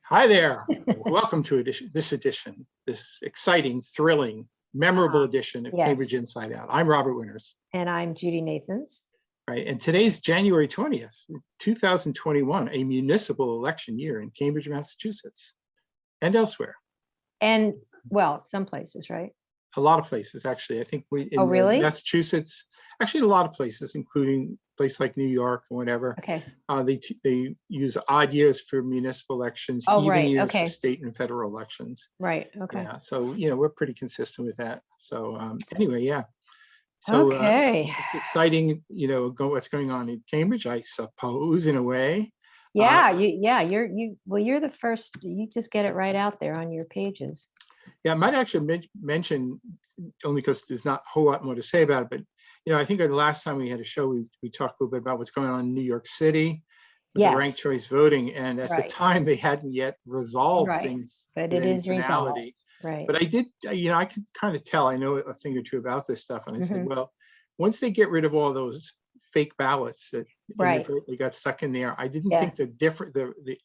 Hi there. Welcome to this exciting, thrilling, memorable edition of Yes. Cambridge Inside Out. I'm Robert Winters. And I'm Judy Nathans. Right, and today's January 20th, 2021, a municipal election year in Cambridge, Massachusetts, and elsewhere. And, well, some places, right? A lot of places, actually. I think really? Massachusetts, actually a lot of places, including a place like New York or whatever. Okay. They use odd years for municipal elections, Oh, even right. years Okay. for state and federal elections. Right. Okay. Yeah, so we're pretty consistent with that. So anyway, yeah. So okay. it's exciting, what's going on in Cambridge, I suppose, in a way. Yeah, you're the first. You just get it right out there on your pages. Yeah, I might actually mention, only because there's not a whole lot more to say about it, but I think the last time we had a show, we talked a little bit about what's going on in New York City with the ranked choice voting, and at the time they hadn't yet resolved things. But it is resolved. Right. But I did, I could kind of tell, I know a thing or two about this stuff. And I said, well, once they get rid of all those fake ballots that inadvertently got stuck in there, I didn't think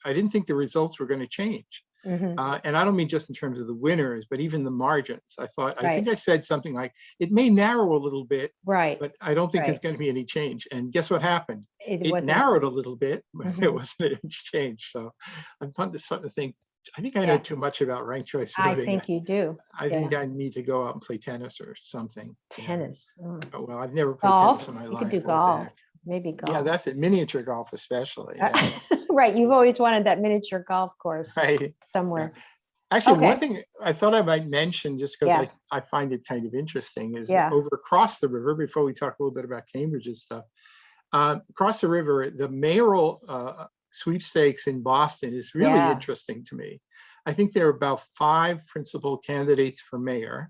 I didn't think the results were going to change. And I don't mean just in terms of the winners, but even the margins. I think I said something like, it may narrow a little bit, but I don't think there's going to be any change. And guess what happened? It narrowed a little bit, but it wasn't any change. So I'm starting to think, I think I know too much about ranked choice voting. I think you do. I think I need to go out and play tennis or something. Tennis. Oh, well, I've never played tennis in my life. You could do golf. Maybe golf. Yeah, that's it. Miniature golf, especially. Yeah. Right. You've always wanted that miniature golf course somewhere. Yeah. Actually, one thing I thought I might mention, just because I find it kind of interesting, is over across the river, before we talk a little bit about Cambridge and stuff, across the river, the mayoral sweepstakes in Boston is really interesting to me. I think there are about 5 principal candidates for mayor.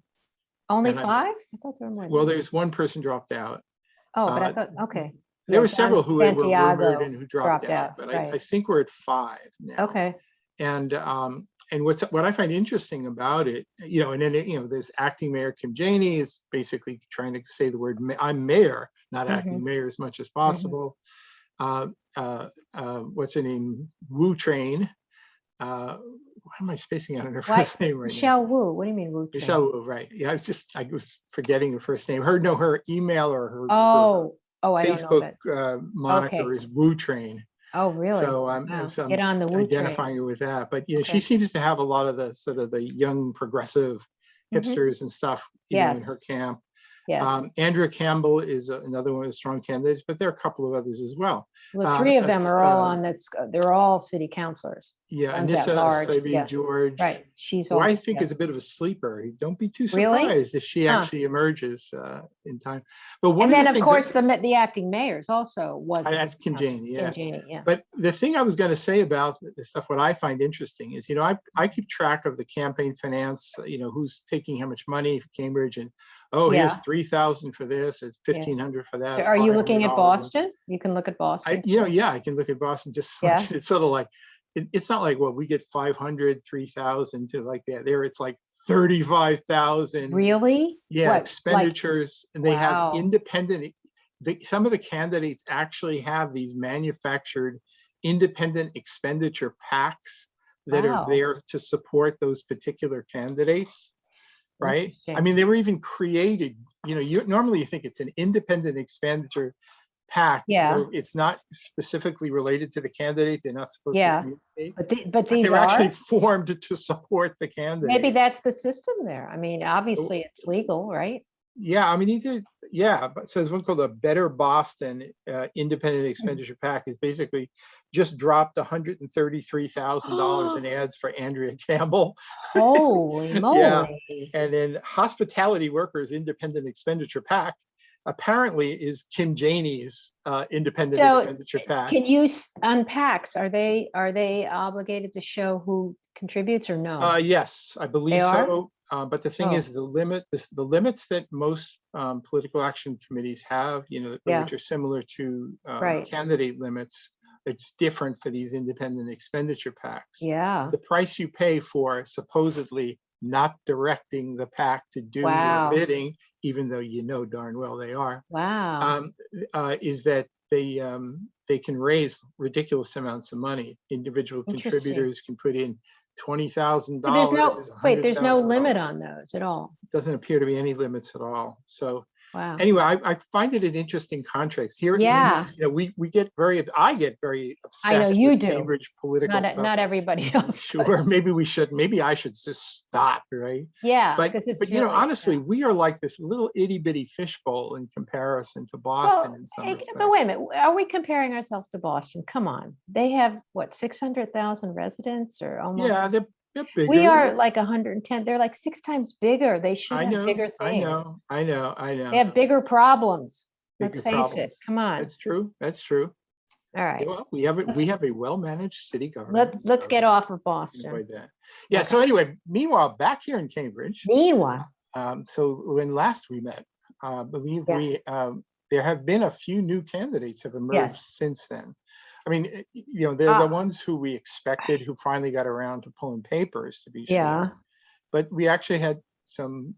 Only 5? I thought there were more. Well, there's one person dropped out. Oh, but I thought, okay. There were several who were rumored and who dropped out, but I think we're at 5 now. Okay. And what I find interesting about it, and then there's acting mayor Kim Janey is basically trying to say the word I'm mayor, not acting mayor as much as possible. What's her name? Wu Train. Why am I spacing out on her first name right now? Michelle Wu. What do you mean Wu Train? Michelle Wu, right? Yeah, I was forgetting her first name. Her email or her I Facebook moniker is Wu Train. Oh, really? So I'm get on the Wu identifying her with that. But she seems to have a lot of the sort of the young progressive hipsters and stuff in her camp. Yes. Andrea Campbell is another one of the strong candidates, but there are a couple of others as well. Well, 3 of them are all on this. They're all city councilors. Yeah, Anissa Sabi George. Right. She's who I think is a bit of a sleeper. Don't be too surprised if she actually emerges in time. But then, of course, the acting mayors also was. That's Kim Janey. Yeah. Kim Janey, yeah. But the thing I was going to say about this stuff, what I find interesting is, I keep track of the campaign finance. Who's taking how much money for Cambridge, and here's 3,000 for this. It's 1,500 for that. Are you looking at Boston? You can look at Boston. I can look at Boston. It's sort of like. It's not like, we get 500, 3,000 to like that. There, it's like 35,000. Really? Yeah, expenditures, and they have independent. Some of the candidates actually have these manufactured independent expenditure PACs that are there to support those particular candidates. Right? I mean, they were even created. Normally you think it's an independent expenditure PAC. It's not specifically related to the candidate. They're not supposed to communicate. But these they're actually formed to support the candidate. Maybe that's the system there. I mean, obviously it's legal, right? Yeah, I mean, but so there's one called a Better Boston Independent Expenditure PAC is basically just dropped $133,000 in ads for Andrea Campbell. Holy moly. And then Hospitality Workers Independent Expenditure PAC apparently is Kim Janey's independent expenditure PAC. Can you unpack? Are they obligated to show who contributes or no? Yes, I believe so. But the thing is, the limits that most political action committees have, which are similar to candidate limits, it's different for these independent expenditure PACs. Yeah. The price you pay for supposedly not directing the PAC to do your bidding, even though darn well they are. Wow. Is that they can raise ridiculous amounts of money. Individual Interesting. contributors can put in $20,000. So there's no limit $100,000. on those at all. It doesn't appear to be any limits at all. So Wow. anyway, I find it an interesting contrast here. Yeah. We get I get very I know obsessed you with do. Cambridge political stuff. Not everybody else. Sure, maybe I should just stop, right? Yeah. But really, honestly, we are like this little itty bitty fishbowl in comparison to Boston in some respects. But wait a minute, are we comparing ourselves to Boston? Come on, they have what, 600,000 residents or almost? Yeah, they're bigger. We are like 110. They're like 6 times bigger. They should have bigger things. I know. They have bigger problems. Let's Bigger face problems. it. Come on. That's true. All right. Well, we have a well-managed city government. Let's get off of Boston. Avoid that. Yeah. So anyway, meanwhile, back here in Cambridge. Meanwhile. So when last we met, I believe there have been a few new candidates have emerged since then. I mean, they're the ones who we expected, who finally got around to pulling papers, to be sure. Yeah. But we actually had some,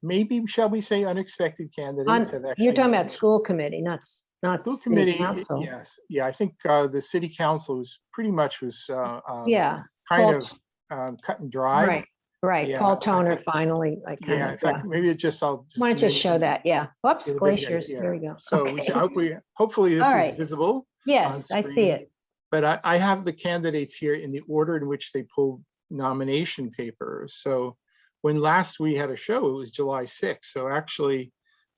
maybe, shall we say, unexpected candidates. You're talking about school committee, not school city committee. council. Yes. Yeah. I think the city council was pretty much kind of cut and dry. Right. Yeah, Paul Toner finally. In fact, maybe I'll just want to just show that. Yeah. Whoops, glaciers. Here we go. So hopefully this is visible. Yes, I see it. But I have the candidates here in the order in which they pulled nomination papers. So when last we had a show, it was July 6th. So actually,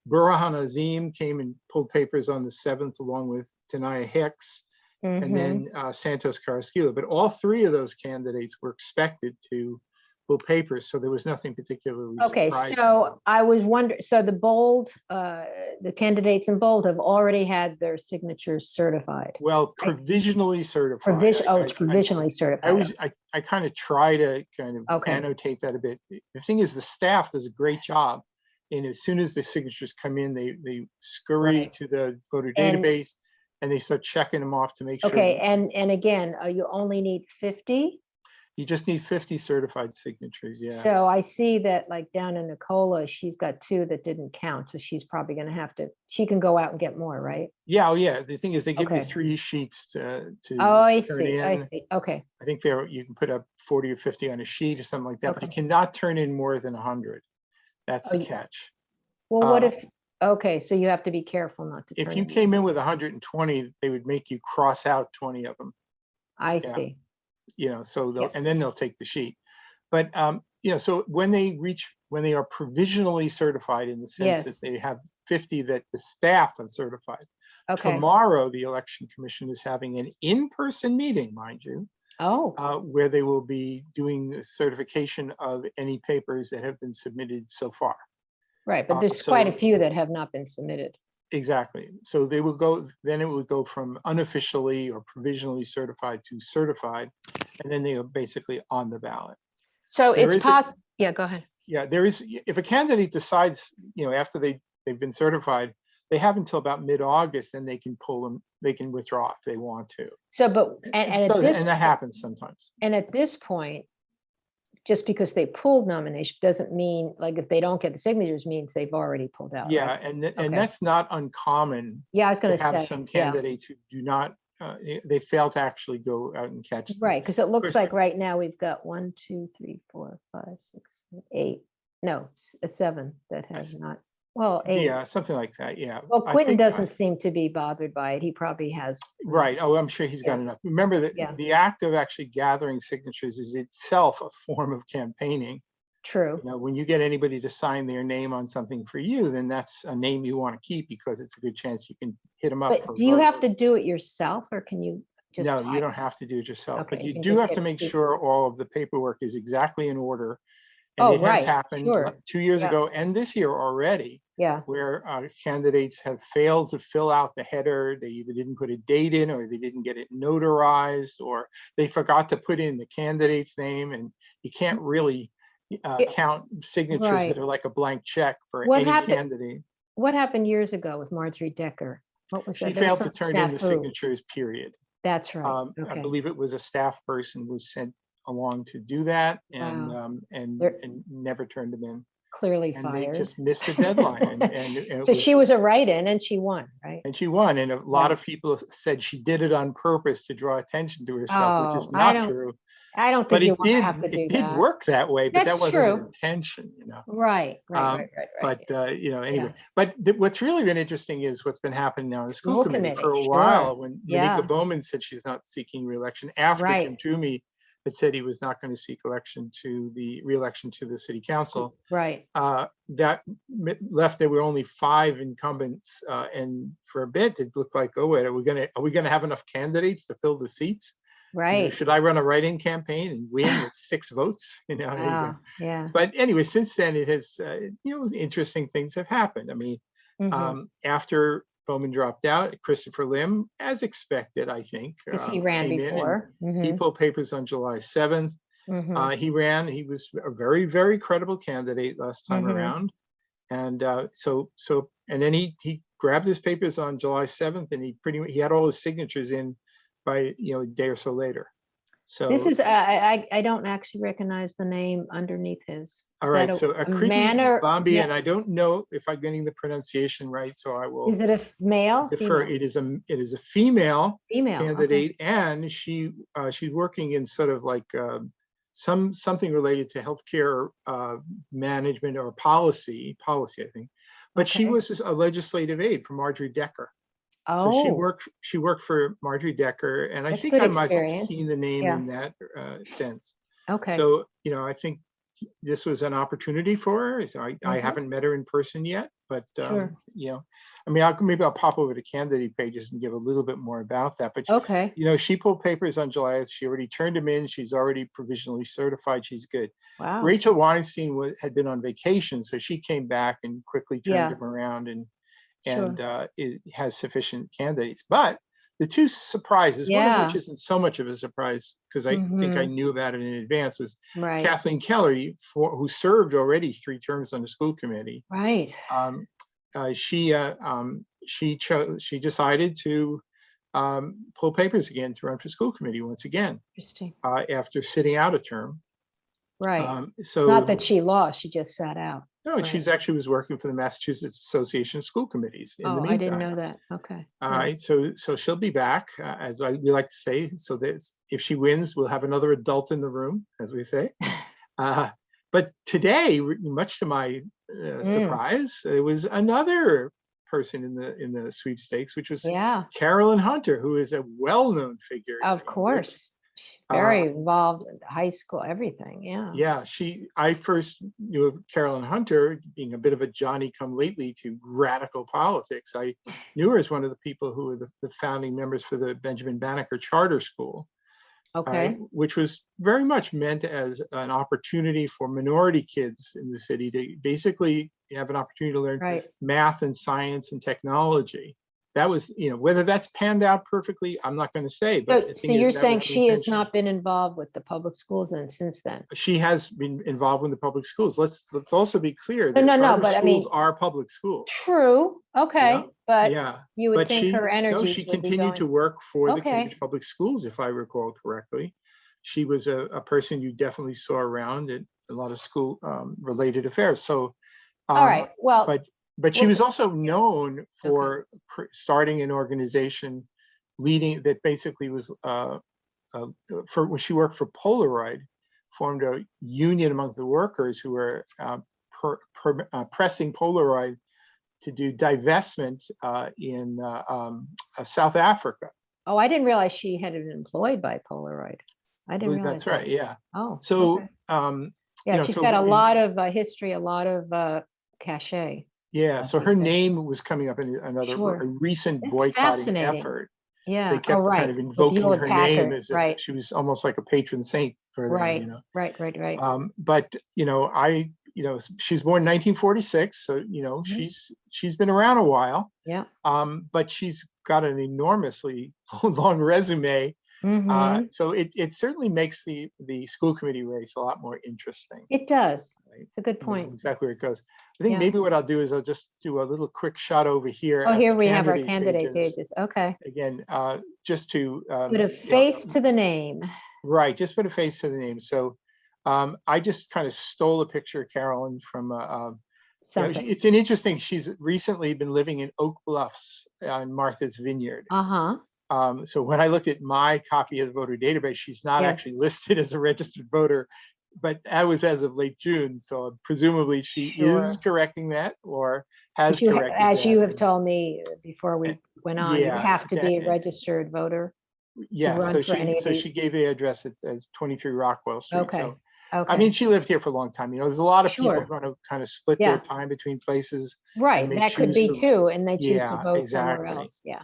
Burhan Azim came and pulled papers on the 7th, along with Tanaya Hicks, and then Santos Carrasquillo. But all 3 of those candidates were expected to pull papers, so there was nothing particularly surprising. So I was wondering, so the candidates in bold have already had their signatures certified. Well, provisionally certified. It's provisionally certified. I kind of try to annotate that a bit. The thing is, the staff does a great job, and as soon as the signatures come in, they scurry to the voter database, and they start checking them off to make sure. Okay, and again, you only need 50. You just need 50 certified signatures, yeah. So I see that, like down in Nicola, she's got 2 that didn't count, so she's probably going to have to. She can go out and get more, right? Yeah, The thing is, they give you 3 sheets to I turn see. in. I see. Okay. I think you can put up 40 or 50 on a sheet or something like that, but you cannot turn in more than 100. That's the catch. Well, what if? Okay, so you have to be careful not to. If you came in with 120, they would make you cross out 20 of them. I see. And then they'll take the sheet. But so when they are provisionally certified, in the sense that they have 50 that the staff have certified. Tomorrow, the Election Commission is having an in-person meeting, mind you, where they will be doing certification of any papers that have been submitted so far. Right, but there's quite a few that have not been submitted. Exactly. So they will go, then it would go from unofficially or provisionally certified to certified, and then they are basically on the ballot. So it's possible. Yeah, go ahead. Yeah, there is, if a candidate decides, after they've been certified, they have until about mid-August, and they can pull them, they can withdraw if they want to. So, but, and that happens sometimes. And at this point, just because they pulled nomination doesn't mean, like, if they don't get the signatures, means they've already pulled out. Yeah, right? and that's not uncommon. Yeah, I was going to have some candidates who do not, they fail to actually go out and catch them. Right, because it looks like right now we've got 1, 2, 3, 4, 5, 6, 8, no, 7 that have not. Well, 8. Yeah, something like that. Yeah. Well, Quentin doesn't seem to be bothered by it. He probably has. Right. Oh, I'm sure he's got enough. Remember that the act of actually gathering signatures is itself a form of campaigning. True. When you get anybody to sign their name on something for you, then that's a name you want to keep, because it's a good chance you can hit them up. But do you have to do it yourself, or can you just? No, you don't have to do it yourself, but you can do just have to make sure all of the paperwork is exactly in order. And it has happened 2 years ago and this year already, where candidates have failed to fill out the header. They either didn't put a date in, or they didn't get it notarized, or they forgot to put in the candidate's name. And you can't really count signatures that are like a blank check for any candidate. What happened years ago with Marjorie Decker? What was that? She failed to turn in the signatures, period. That's right. I believe it was a staff person was sent along to do that, and never turned them in. clearly and they fired. just missed the deadline. And it So she was a write-in and she won, right? and she won. And a lot of people said she did it on purpose to draw attention to herself, which is not true. I don't But think you want to have to do it did that. work that way, but that That's wasn't her true. intention, you know. Right. But anyway, Yeah. but what's really been interesting is what's been happening now in the school committee for a Sure. while, when Yeah. Monica Bowman said she's not seeking re-election after Right. Jim Toomey had said he was not going to seek re-election to the city council. Right. That left there were only 5 incumbents, and for a bit it looked like, oh wait, are we gonna have enough candidates to fill the seats? Right. You know, should I run a write-in campaign and win with 6 votes? You know, there you go. Yeah. But anyway, since then it has, interesting things have happened. I mean, after Bowman dropped out, Christopher Lim, as expected, I think, Because he ran came before. in and he pulled papers on July 7th. He ran. He was a very, very credible candidate last time around, and and then he grabbed his papers on July 7th, and he had all his signatures in by a day or so later. So this is I don't actually recognize the name underneath his. All right, so Akriti Bambi, and I don't know if I'm getting the pronunciation right, so I will. Is it a male? Defer. It is a female candidate, okay. and she's working in sort of like something related to healthcare management or policy, I think. But she was a legislative aide for Marjorie Decker. So she worked for Marjorie Decker, and I think I might have seen the name in that sense. Okay. So I think this was an opportunity for her. So I haven't met her in person yet, but I mean, maybe I'll pop over to candidate pages and give a little bit more about that. But she pulled papers on July 8th. She already turned them in. She's already provisionally certified. She's good. Wow. Rachel Weinstein had been on vacation, so she came back and quickly turned them around and it has sufficient candidates. But the 2 surprises, one of which isn't so much of a surprise because I think I knew about it in advance, was Kathleen Kelly, who served already 3 terms on the school committee. Right. She decided to pull papers again to run for school committee once again. Interesting. After sitting out a term. Right. So not that she lost; she just sat out. No, she's actually was working for the Massachusetts Association of School Committees in the meantime. I didn't know that. Okay. All right, so she'll be back, as we like to say. So that if she wins, we'll have another adult in the room, as we say. But today, much to my surprise, there was another person in the sweepstakes, which was Caroline Hunter, who is a well-known figure. Of course. Very involved in high school, everything. Yeah. I first knew of Caroline Hunter being a bit of a Johnny-come-lately to radical politics. I knew her as one of the people who were the founding members for the Benjamin Banneker Charter School, which was very much meant as an opportunity for minority kids in the city to basically have an opportunity to learn math and science and technology. That was, whether that's panned out perfectly, I'm not going to say. But so you're saying she has not been involved with the public schools then since then? She has been involved with the public schools. Let's also be clear that charter schools are public schools. True. Okay. But you would think her energy. No, she continued to work for the Cambridge Public Schools, if I recall correctly. She was a person you definitely saw around at a lot of school related affairs. So, all right. Well, but she was also known for starting an organization leading that basically was for when she worked for Polaroid, formed a union among the workers who were pressing Polaroid to do divestment in South Africa. Oh, I didn't realize she had been employed by Polaroid. I didn't realize that's right. Yeah. Oh. So she's got a lot of history, a lot of cachet. Yeah, so her name was coming up in a recent boycotting effort. Yeah, they kept kind of invoking her name as if she was almost like a patron saint for them. Right. But she's born 1946, so she's been around a while. Yeah. But she's got an enormously long resume. So it certainly makes the school committee race a lot more interesting. It does. It's a good point. Exactly where it goes. I think maybe what I'll do is I'll just do a little quick shot over here. Oh, here we have our candidate pages. Okay. Again, just to put a face to the name. Right, just put a face to the name. So I just kind of stole a picture of Carolyn from Something. it's an interesting, she's recently been living in Oak Bluffs on Martha's Vineyard. So when I looked at my copy of the voter database, she's not actually listed as a registered voter, but that was as of late June. So presumably she is correcting that, or has corrected that. As you have told me before we went on, you have to be a registered voter. Yes, so she gave the address as 23 Rockwell Street. Okay. So Okay. I mean, she lived here for a long time. There's a lot of people who want to kind of split their time between places. Right, that could be too, and they choose to vote somewhere exactly. else. Yeah.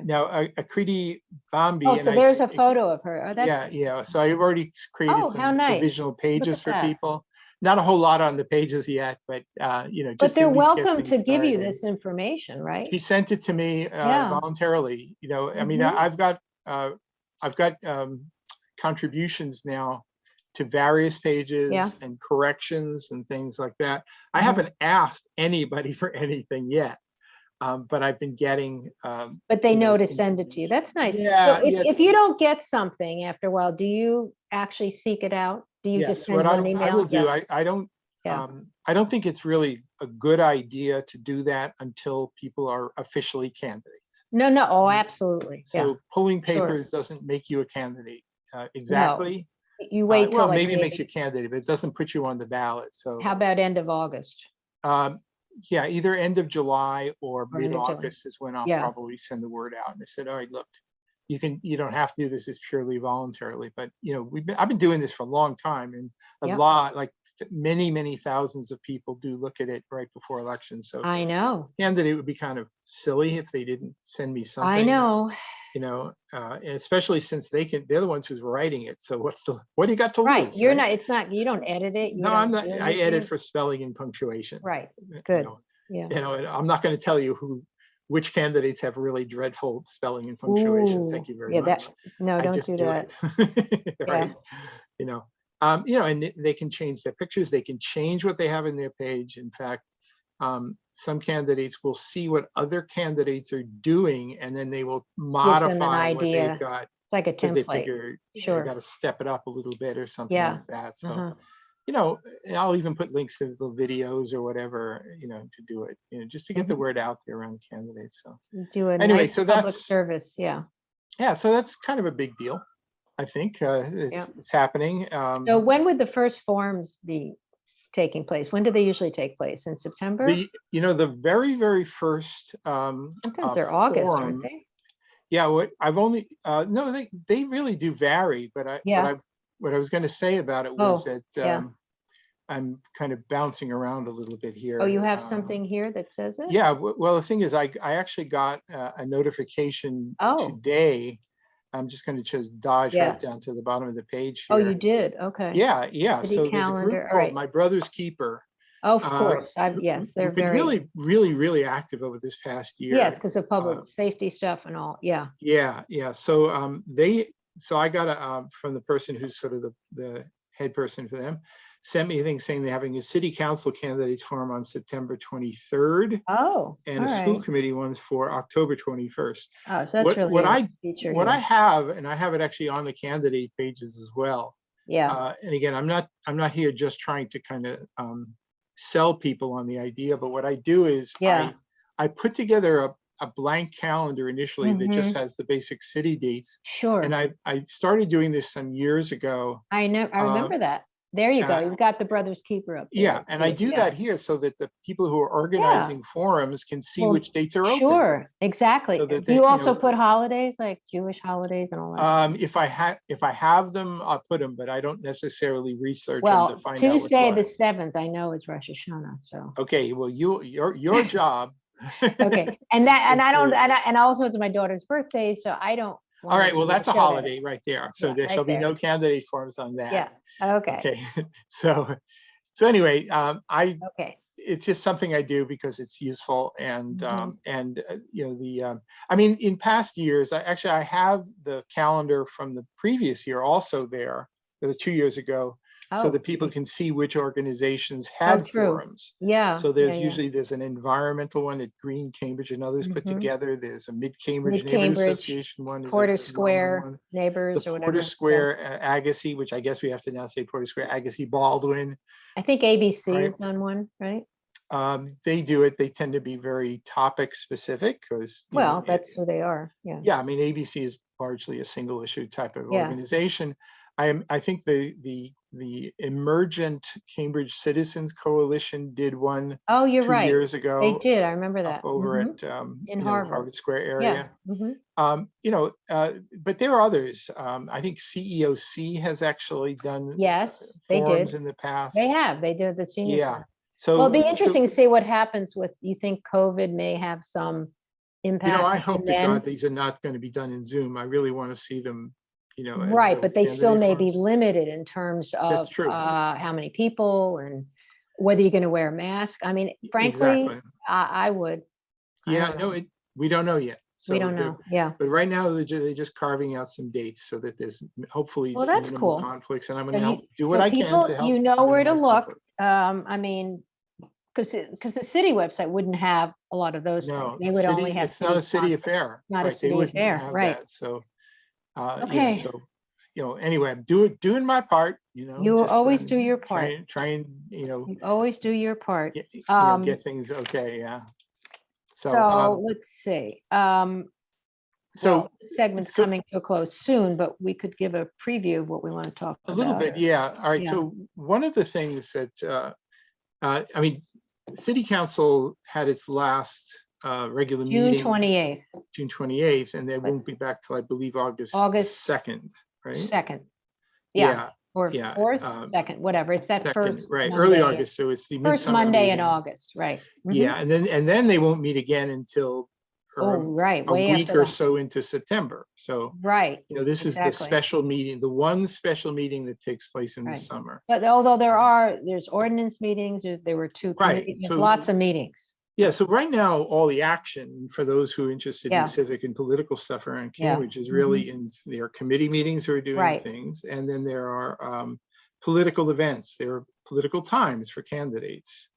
Now, Akriti Bambi. Oh, so there's a photo of her. Oh, that's yeah. So I've already created some provisional pages for people. Not a whole lot on the pages yet, but just. But they're welcome to give you this information, right? She sent it to me voluntarily. I mean, I've got contributions now to various pages and corrections and things like that. I haven't asked anybody for anything yet, but I've been getting. But they know to send it to you. That's nice. Yeah. So if you don't get something after a while, do you actually seek it out? Do you just send one email? I will do. I don't. I don't think it's really a good idea to do that until people are officially candidates. No. Oh, absolutely. So pulling papers doesn't make you a candidate exactly. No. You wait till maybe it makes you a candidate, but it doesn't put you on the ballot. So how about end of August? Yeah, either end of July or mid-August is when I'll probably send the word out. And I said, all right, look, you don't have to do this as purely voluntarily, but I've been doing this for a long time, and a lot, like many thousands of people do look at it right before elections. So I know. Candidate would be kind of silly if they didn't send me something. I know. And especially since they're the ones who's writing it. So what do you got to lose? Right. You're not, it's not, you don't edit it. No, I'm not. I edit for spelling and punctuation. Right. Good. And I'm not going to tell you which candidates have really dreadful spelling and punctuation. Ooh, Thank you very much. No, don't do that. Right. And they can change their pictures. They can change what they have in their page. In fact, some candidates will see what other candidates are doing, and then they will modify what they've got. Like a template. They figure they got to step it up a little bit or something like that. So, I'll even put links to the videos or whatever, to do it, just to get the word out there around candidates. So do it anyway, nice so public that's service. Yeah. So that's kind of a big deal, I think. It's happening. So when would the first forums be taking place? When do they usually take place? In September? The very, very first sometimes they're August, aren't they? Yeah, what I've only no, they really do vary, but what I was going to say about it was that I'm kind of bouncing around a little bit here. Oh, you have something here that says it? Yeah, well, the thing is, I actually got a notification today. I'm just going to just dodge right down to the bottom of the page here. Oh, you did? Okay. Yeah. So there's a group called My Brother's Keeper. Oh, of course. Yes, they're been really active over this past year. Yes, because of public safety stuff and all. Yeah. So I got from the person who's sort of the head person for them, sent me a thing saying they're having a city council candidates forum on September 23rd. Oh, and a school committee one's for October 21st. Oh, so that's really what I have, and I have it actually on the candidate pages as well. Yeah. And again, I'm not here just trying to kind of sell people on the idea, but what I do is I put together a blank calendar initially that just has the basic city dates. Sure. And I started doing this some years ago. I remember that. There you go. You've got the Brother's Keeper up there. Yeah, and I do that here so that the people who are organizing forums can see which dates are open. Sure, exactly. So do you also put holidays, like Jewish holidays and all that? If I have them, I'll put them, but I don't necessarily research them to find out. Tuesday the 7th, I know, is Rosh Hashanah. So okay, well, your job. Okay, and also it's my daughter's birthday, so I don't. All right, well, that's a holiday right there. So there shall be no candidate forums on that. Yeah. Okay. So anyway, it's just something I do because it's useful, and I mean, in past years, I have the calendar from the previous year also there. 2 years ago, so Oh, that people geez. can see which organizations So had true. forums. Yeah. So Yeah. there's an environmental one that Green, Cambridge, and others put together. There's a Mid-Cambridge Neighborhood Mid-Cambridge, Association one. There's Porter a London Square one. The neighbors or Porter whatever. Square Agassiz, which I guess we have to now say Porter Square Agassiz Baldwin. I think ABC Right. has done one, right? They do it. They tend to be very topic specific because, Well, that's who they are. Yeah. yeah, I mean, ABC is largely a single issue type of Yeah. organization. I think the Emergent Cambridge Citizens Coalition did one Oh, you're 2 right. years ago. They did. I remember that. Up over Mhm. at In Harvard. Harvard Square Yeah. area. Mhm. But there are others. I think CEOC has actually done Yes, they forums did. in the past. They have. They did the senior Yeah. center. So Well, it'll be interesting to see what happens with, you think COVID may have some impact? I hope to then? God these are not going to be done in Zoom. I really want to see them, as Right, real but they still candidate may be forums. limited in terms That's of true. how many people and whether you're going to wear a mask. I mean, frankly, Exactly. I would. I Yeah, don't no, know. we don't know yet. We don't know. Yeah. But right now they're just carving out some dates so that there's hopefully Well, that's minimal cool. conflicts, and I'm So going to help do so what I can people, to help know where to minimize look. conflict. I mean, because the city website wouldn't have a lot of those things. No, They would only have it's not a city sponsors. affair. Not a Right, they city wouldn't affair, have right. that. So, Okay. so, anyway, I'm doing my part, You just always do your part. try and, You always do your part. get things okay. Yeah. So, So let's see. so Segment's coming to a close soon, but we could give a preview of what we want to talk a about. little bit. Yeah. All right. Yeah. So one of the things that, I mean, City Council had its last regular June meeting 28th. June 28th, and they won't be back till I believe August 2nd, right? 2nd. Yeah. Or Yeah, 4th, 2nd, whatever. It's that 2nd, first right? Monday, Early August, so it's the first midsummer Monday in meeting. August, right? Yeah, and then they won't meet again until Oh, right, a way week after or that. so into September. So Right. this is the exactly. special meeting, the one special meeting that takes place in the Right. summer. But although there's ordinance meetings, there were 2 Right, committees, there's so- lots of meetings. Yeah, so right now, all the action for those who are interested Yeah. in civic and political stuff around Yeah. Cambridge is really in their committee meetings who are doing Right. things. And then there are political events. There are political times for candidates.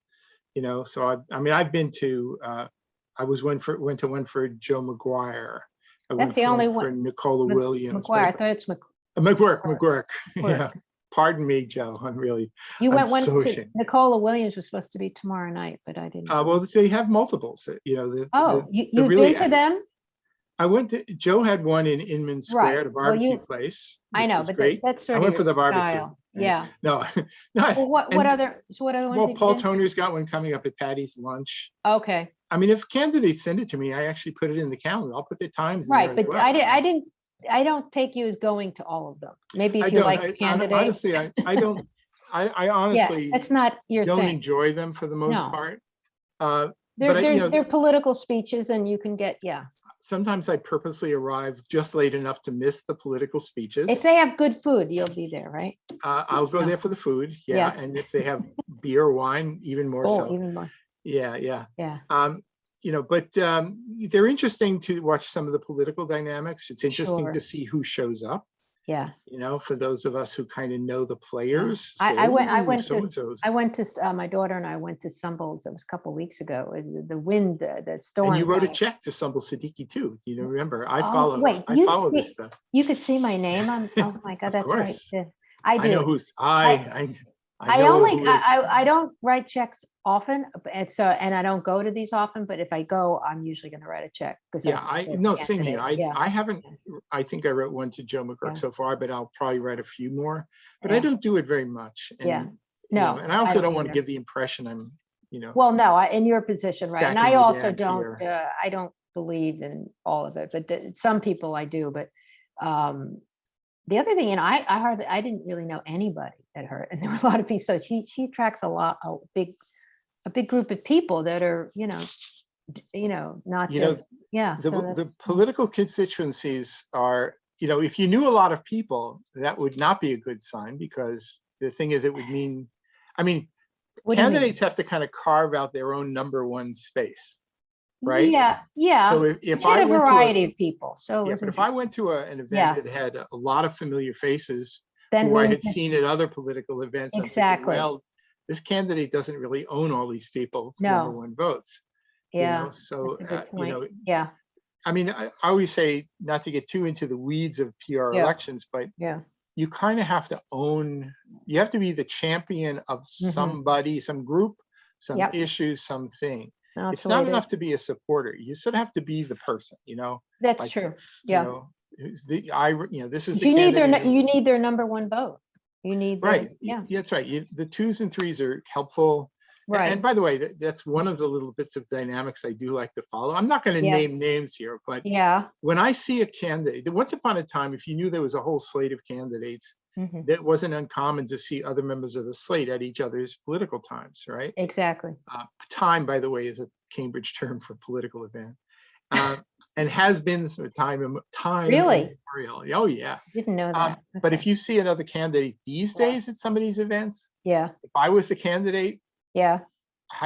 So I've been to, I went to one for Joe McGuire. I went the for only for one- Nicola Williams. McGuire, I thought it's McGuirk. Yeah. Pardon me, Joe. You I'm went one so to ashamed. Nicola Williams was supposed to be tomorrow night, but I didn't. Well, they have multiples. You've really- been to them? I went to, Joe had one in Inman Square Right. at a Well, barbecue place. I which know, was but great. that's sort I of went your for the barbecue. style. Yeah. No, Well, what and- other ones well, have you Paul been? Toner's got one coming up at Patty's lunch. Okay, I mean, if candidates send it to me, I actually put it in the calendar. I'll put the times in there right, as but well. I don't take you as going to all of them. Maybe I if you don't. like the candidate. Honestly, I don't. I Yeah, honestly that's not your don't thing. enjoy them for the most No. part. They're political speeches and you can get, Sometimes I purposely arrive just late enough to miss the political speeches. if they have good food, you'll be there, right? I'll go there for the food. Yeah. Yeah. And if they have beer or wine, even more Oh, so. even more. Yeah. Yeah. But they're interesting to watch some of the political dynamics. It's interesting Sure. to see who shows up. Yeah. For those of us who kind of know the players. I went to so-and-so's. my daughter and I went to Stumbles, it was a couple of weeks ago, and the wind, the storm. And you wrote a came. check to Stumble Siddiqui too. Remember? I Oh, follow. wait, I you follow see- this stuff. You could see my name on, oh my God, Of that's right. course. Yeah. I do. I know who's I I know who is. don't write checks often, and I don't go to these often, but if I go, I'm usually going to write a check. Same here. I haven't, I think I wrote one to Joe McGuirk Yeah. so far, but I'll probably write a few more, but Yeah. I don't do it very much. And, Yeah. No, and I also don't want to either. give the impression I'm, Well, no, in your position, right? And I stacking the also deck don't, here. I don't believe in all of it, but some people I do. But the other thing, I didn't really know anybody at her, and there were a lot of people. So she attracts a big group of people that are, not just, yeah. The political constituencies are, if you knew a lot of people, that would not be a good sign, because the thing is, it would mean, What do you mean? candidates have to kind of carve out their own number one space, right? Yeah. So if You I had a went variety of people, so it but wasn't if I went to an event Yeah. that had a lot of familiar faces, Then who I means had that- seen at other political events. I'm thinking, Exactly. well, this candidate doesn't really own all these people. It's No. number one votes. Yeah. So, that's a good you point. know, Yeah. I mean, I always say not to get too into the weeds of PR Yeah. elections, but Yeah. you kind of have to own, you have to be the champion of somebody, some group, some Yep. issues, something. No, It's not enough to be a supporter. You sort of have to be the person, That's like, true. you Yeah. know, who's this is the You need candidate. you need their number one vote. You need Right. yeah. That's right. The 2s and 3s are helpful. Right. And by the way, that's one of the little bits of dynamics I do like to follow. I'm not going to Yeah. name names here, but Yeah. when I see a candidate, once upon a time, if you knew there was a whole slate of candidates, that wasn't uncommon to see other members of the slate at each other's political times, right? Exactly. Time, by the way, is a Cambridge term for political event. And has been time Really? immemorial. Oh, yeah. Didn't know that. But Okay. if you see another candidate these days at some of these events, Yeah. if I was the candidate, Yeah.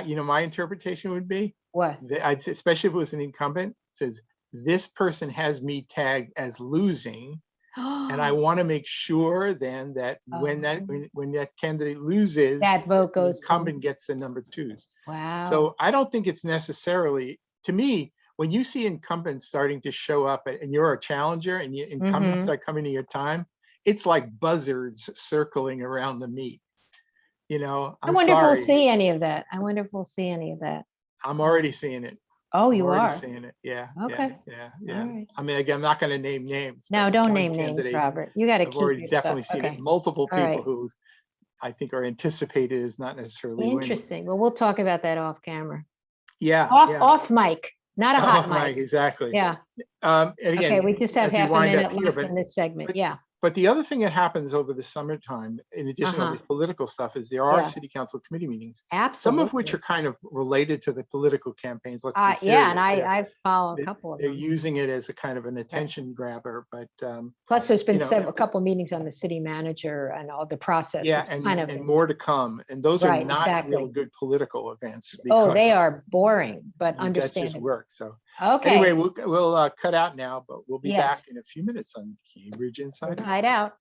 my interpretation would be, What? I'd say, especially if it was an incumbent, says, this person has me tagged as losing. And I want to make sure then that when that candidate loses, that vote the goes to incumbent gets the number 2s. Wow. So I don't think it's necessarily, to me, when you see incumbents starting to show up and you're a challenger and incumbents start coming to your time, it's like buzzards circling around the meat. I wonder if we'll see any of that. I wonder if we'll see any of that. I'm already seeing it. Oh, I'm you already are? seeing it. Yeah. Okay. Yeah. All right. I mean, again, I'm not going to name names. No, but don't one name names, candidate, Robert. You got to I've keep already your definitely stuff. seen Okay. it. Multiple All people right. who I think are anticipated as not necessarily winning. Interesting. Well, we'll talk about that off camera. Yeah. Off mic, not a hot Off mic, mic. exactly. Yeah. And again, Okay, we just have as we half a wind minute up here, left in this segment. but- Yeah. But the other thing that happens over the summertime, in addition to all these political stuff, is there are Yeah. city council committee meetings, Absolutely. some of which are kind of related to the political campaigns. Let's be serious. Yeah, and I follow a couple of They're them. using it as a kind of an attention grabber, but Plus, there's been you know, a couple meetings on the city manager and all the process. yeah, which kind of and is- more to come. And those are Right, not exactly. real good political events. Oh, they because are boring, but that's just understandable. work. So Okay. anyway, we'll cut out now, but we'll be Yes. back in a few minutes on Cambridge Inside Out. Inside Out.